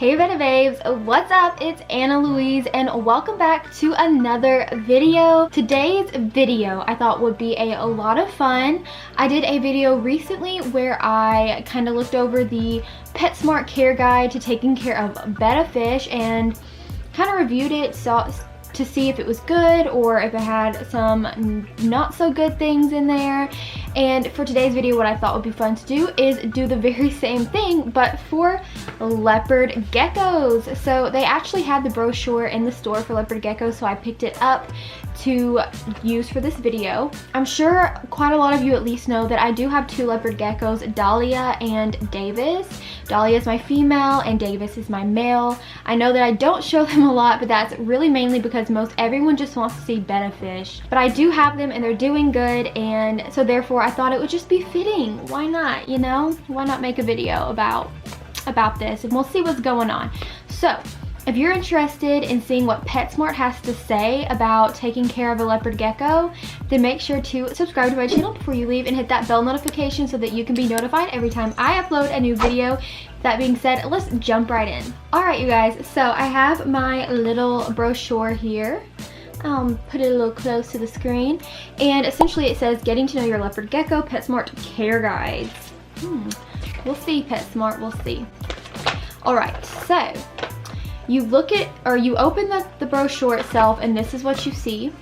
Hey Babes, what's up? It's ItsAnnaLouise and welcome back to another video. Today's video I thought would be a lot of fun. I did a video recently where I kind of looked over the PetSmart care guide to taking care of betta fish and kind of reviewed it to see if it was good or if it had some not so good things in there. And for today's video, what I thought would be fun to do is do the very same thing, but for leopard geckos. So they actually had the brochure in the store for leopard geckos, so I picked it up to use for this video. I'm sure quite a lot of you at least know that I do have two leopard geckos, Dahlia and Davis. Dahlia is my female and Davis is my male. I know that I don't show them a lot, but that's really mainly because most everyone just wants to see betta fish. But I do have them and they're doing good, and so therefore I thought it would just be fitting. Why not, you know? Why not make a video about this, and we'll see what's going on. So if you're interested in seeing what PetSmart has to say about taking care of a leopard gecko, then make sure to subscribe to my channel before you leave and hit that bell notification so that you can be notified every time I upload a new video. That being said, let's jump right in. Alright you guys, so I have my little brochure here. Put it a little close to the screen, and essentially it says getting to know your leopard gecko, PetSmart care guides. We'll see, PetSmart, we'll see. Alright, so you look at, or you open the brochure itself, and this is what you see.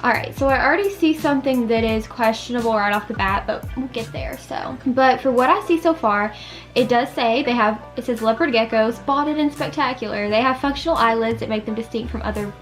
Alright, so I already see something that is questionable right off the bat, but we'll get there. But for what I see so far, it does say it says leopard geckos, spotted and spectacular. They have functional eyelids that make them distinct from other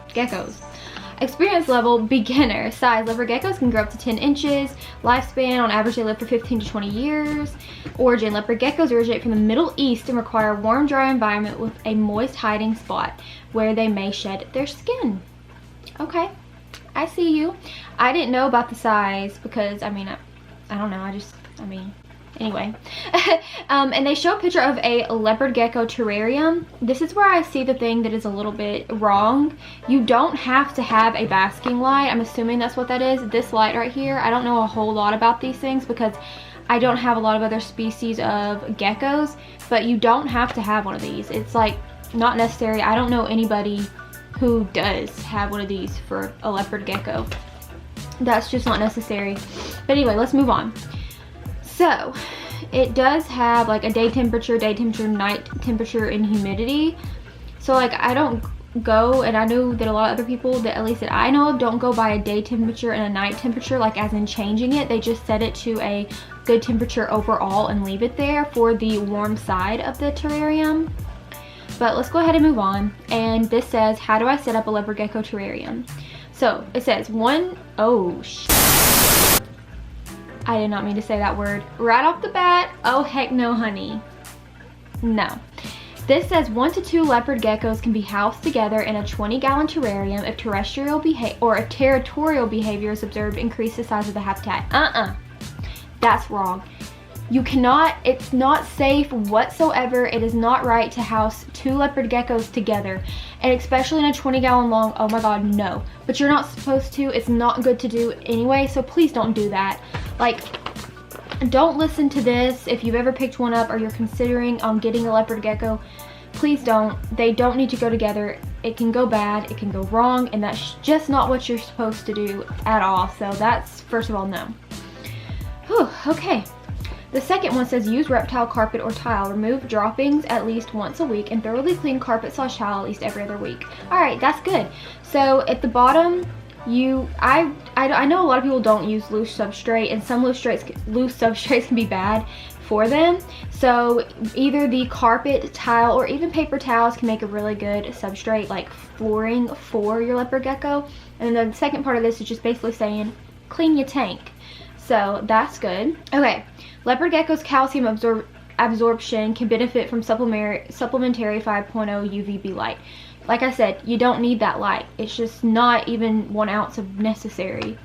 geckos. Experience level, beginner. Size, leopard geckos can grow up to 10 inches. Lifespan, on average they live for 15 to 20 years. Origin, leopard geckos originate from the Middle East and require a warm, dry environment with a moist hiding spot where they may shed their skin. Okay, I see you. I didn't know about the size because, I don't know, anyway. And they show a picture of a leopard gecko terrarium. This is where I see the thing that is a little bit wrong. You don't have to have a basking light. I'm assuming that's what that is. This light right here. I don't know a whole lot about these things because I don't have a lot of other species of geckos, but you don't have to have one of these. It's like not necessary. I don't know anybody who does have one of these for a leopard gecko. That's just not necessary. But anyway, let's move on. So it does have like a day temperature, night temperature, and humidity. So like I don't go, and I know that a lot of other people that at least that I know of don't go by a day temperature and a night temperature, like as in changing it. They just set it to a good temperature overall and leave it there for the warm side of the terrarium. But let's go ahead and move on. And this says, how do I set up a leopard gecko terrarium? So it says I did not mean to say that word right off the bat. Oh heck no, honey. No. This says 1 to 2 leopard geckos can be housed together in a 20-gallon terrarium if territorial behavior is observed to increase the size of the habitat. That's wrong. You cannot, it's not safe whatsoever. It is not right to house 2 leopard geckos together, and especially in a 20-gallon long, oh my god, no. But you're not supposed to. It's not good to do anyway, so please don't do that. Like, don't listen to this. If you've ever picked one up or you're considering getting a leopard gecko, please don't. They don't need to go together. It can go bad, it can go wrong, and that's just not what you're supposed to do at all. So that's, first of all, no. Whew, okay. The second one says use reptile carpet or tile. Remove droppings at least once a week and thoroughly clean carpet/tile at least every other week. Alright, that's good. So at the bottom, I know a lot of people don't use loose substrate, and some loose substrates can be bad for them. So either the carpet, tile, or even paper towels can make a really good substrate, like flooring for your leopard gecko. And then the second part of this is just basically saying clean your tank. So that's good. Okay, leopard gecko's calcium absorption can benefit from supplementary 5.0 UVB light. Like I said, you don't need that light. It's just not even 1 ounce of necessary.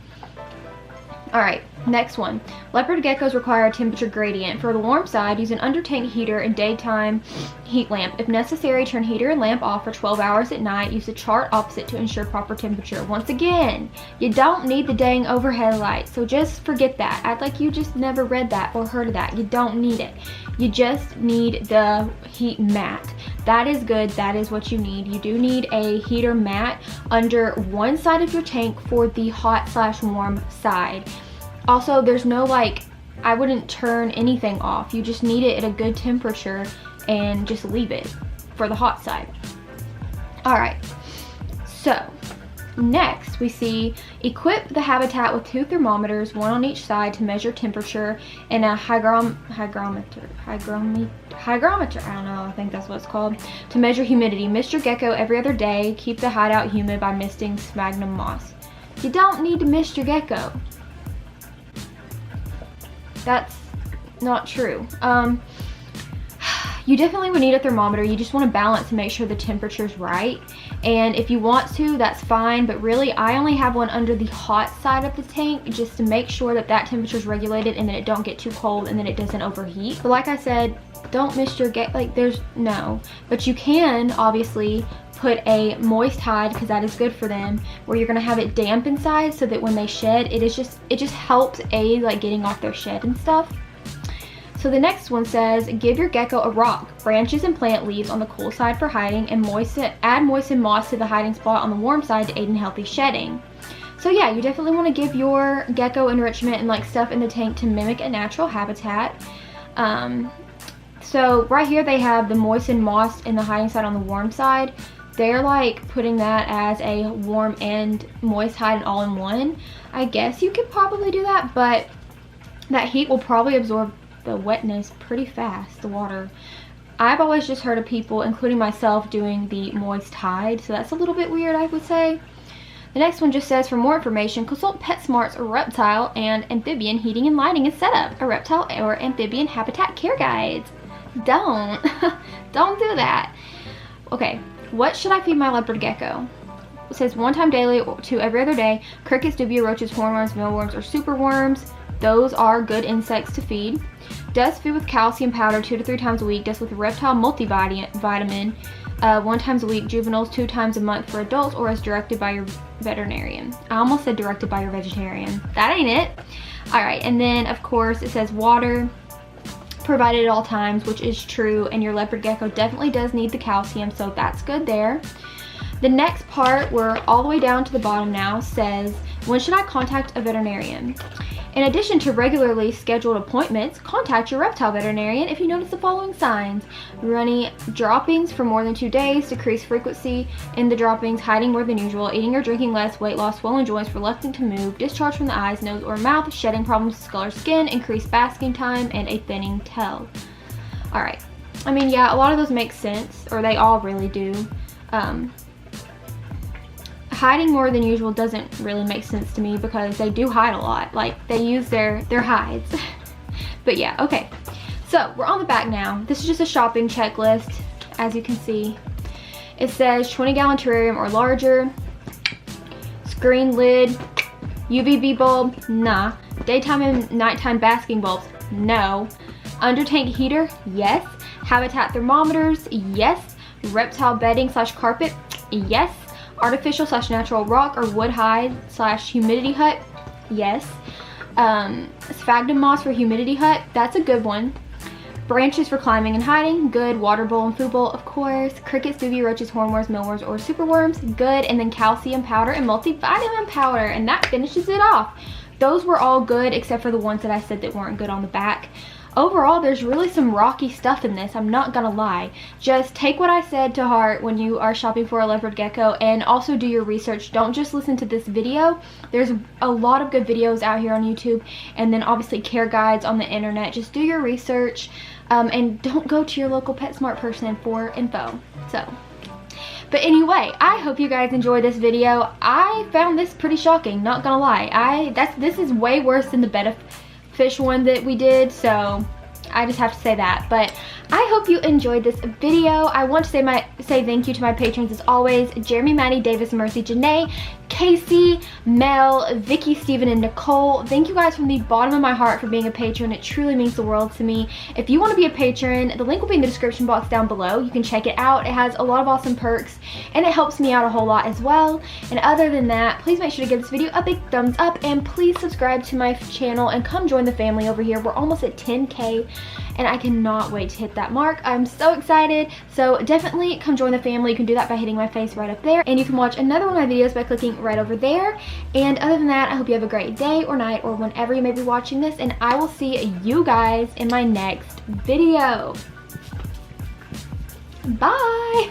Alright, next one. Leopard geckos require a temperature gradient. For the warm side, use an under-tank heater and daytime heat lamp. If necessary, turn heater and lamp off for 12 hours at night. Use the chart opposite to ensure proper temperature. Once again, you don't need the dang overhead light, so just forget that. Act like you just never read that or heard of that. You don't need it. You just need the heat mat. That is good. That is what you need. You do need a heater mat under one side of your tank for the hot/warm side. Also, there's no I wouldn't turn anything off. You just need it at a good temperature and just leave it for the hot side. Alright, so next we see equip the habitat with 2 thermometers, one on each side to measure temperature, and a hygrometer, I don't know, I think that's what it's called, to measure humidity. Mist your gecko every other day. Keep the hideout humid by misting sphagnum moss. You don't need to mist your gecko. That's not true. You definitely would need a thermometer. You just want to balance and make sure the temperature's right. And if you want to, that's fine. But really, I only have one under the hot side of the tank just to make sure that that temperature's regulated and that it don't get too cold and that it doesn't overheat. But like I said, don't miss your there's no. But you can obviously put a moist hide, because that is good for them, where you're gonna have it damp inside so that when they shed, it just helps aid getting off their shed and stuff. So the next one says, give your gecko a rock, branches and plant leaves on the cool side for hiding, and add moistened moss to the hiding spot on the warm side to aid in healthy shedding. So yeah, you definitely want to give your gecko enrichment and stuff in the tank to mimic a natural habitat. So right here they have the moistened moss in the hiding side on the warm side. They're putting that as a warm and moist hide all in one. I guess you could probably do that, but that heat will probably absorb the wetness pretty fast, the water. I've always just heard of people, including myself, doing the moist hide, so that's a little bit weird, I would say. The next one just says, for more information, consult PetSmart's reptile and amphibian heating and lighting and setup, a reptile or amphibian habitat care guides. Don't do that. Okay. What should I feed my leopard gecko? It says 1 time daily to every other day. Crickets, dubia, roaches, hornworms, mealworms, or superworms. Those are good insects to feed. Dust food with calcium powder 2 to 3 times a week. Dust with reptile multivitamin 1 times a week. Juveniles 2 times a month for adults, or as directed by your veterinarian. I almost said directed by your vegetarian. That ain't it. Alright, and then of course it says water provided at all times, which is true, and your leopard gecko definitely does need the calcium, so that's good there. The next part, we're all the way down to the bottom now, says, when should I contact a veterinarian? In addition to regularly scheduled appointments, contact your reptile veterinarian if you notice the following signs: runny droppings for more than 2 days, decreased frequency in the droppings, hiding more than usual, eating or drinking less, weight loss, swollen joints, reluctant to move, discharge from the eyes, nose, or mouth, shedding problems, discolor skin, increased basking time, and a thinning tail. Alright, I mean, yeah, a lot of those make sense, or they all really do. Hiding more than usual doesn't really make sense to me because they do hide a lot. They use their hides. But yeah, okay. So we're on the back now. This is just a shopping checklist, as you can see. It says 20-gallon terrarium or larger. Screen lid. UVB bulb, nah. Daytime and nighttime basking bulbs, no. Under tank heater, yes. Habitat thermometers, yes. Reptile bedding / carpet, yes. Artificial / natural rock or wood hide / humidity hut, yes. Sphagnum moss for humidity hut, that's a good one. Branches for climbing and hiding, good. Water bowl and food bowl, of course. Crickets, dubia, roaches, hornworms, mealworms, or superworms, good. And then calcium powder and multivitamin powder, and that finishes it off. Those were all good except for the ones that I said that weren't good on the back. Overall, there's really some rocky stuff in this, I'm not gonna lie. Just take what I said to heart when you are shopping for a leopard gecko, and also do your research. Don't just listen to this video. There's a lot of good videos out here on YouTube, and then obviously care guides on the internet. Just do your research, and don't go to your local PetSmart person for info. But anyway, I hope you guys enjoyed this video. I found this pretty shocking, not gonna lie. This is way worse than the betta fish one that we did, so I just have to say that. But I hope you enjoyed this video. I want to say thank you to my patrons as always: Jeremy, Maddie, Davis, Mercy, Janae, Casey, Mel, Vicky, Steven, and Nicole. Thank you guys from the bottom of my heart for being a patron. It truly means the world to me. If you want to be a patron, the link will be in the description box down below. You can check it out. It has a lot of awesome perks and it helps me out a whole lot as well. And other than that, please make sure to give this video a big thumbs up and please subscribe to my channel and come join the family over here. We're almost at 10K and I cannot wait to hit that mark. I'm so excited. So definitely come join the family. You can do that by hitting my face right up there, and you can watch another one of my videos by clicking right over there. And other than that, I hope you have a great day or night or whenever you may be watching this, and I will see you guys in my next video. Bye.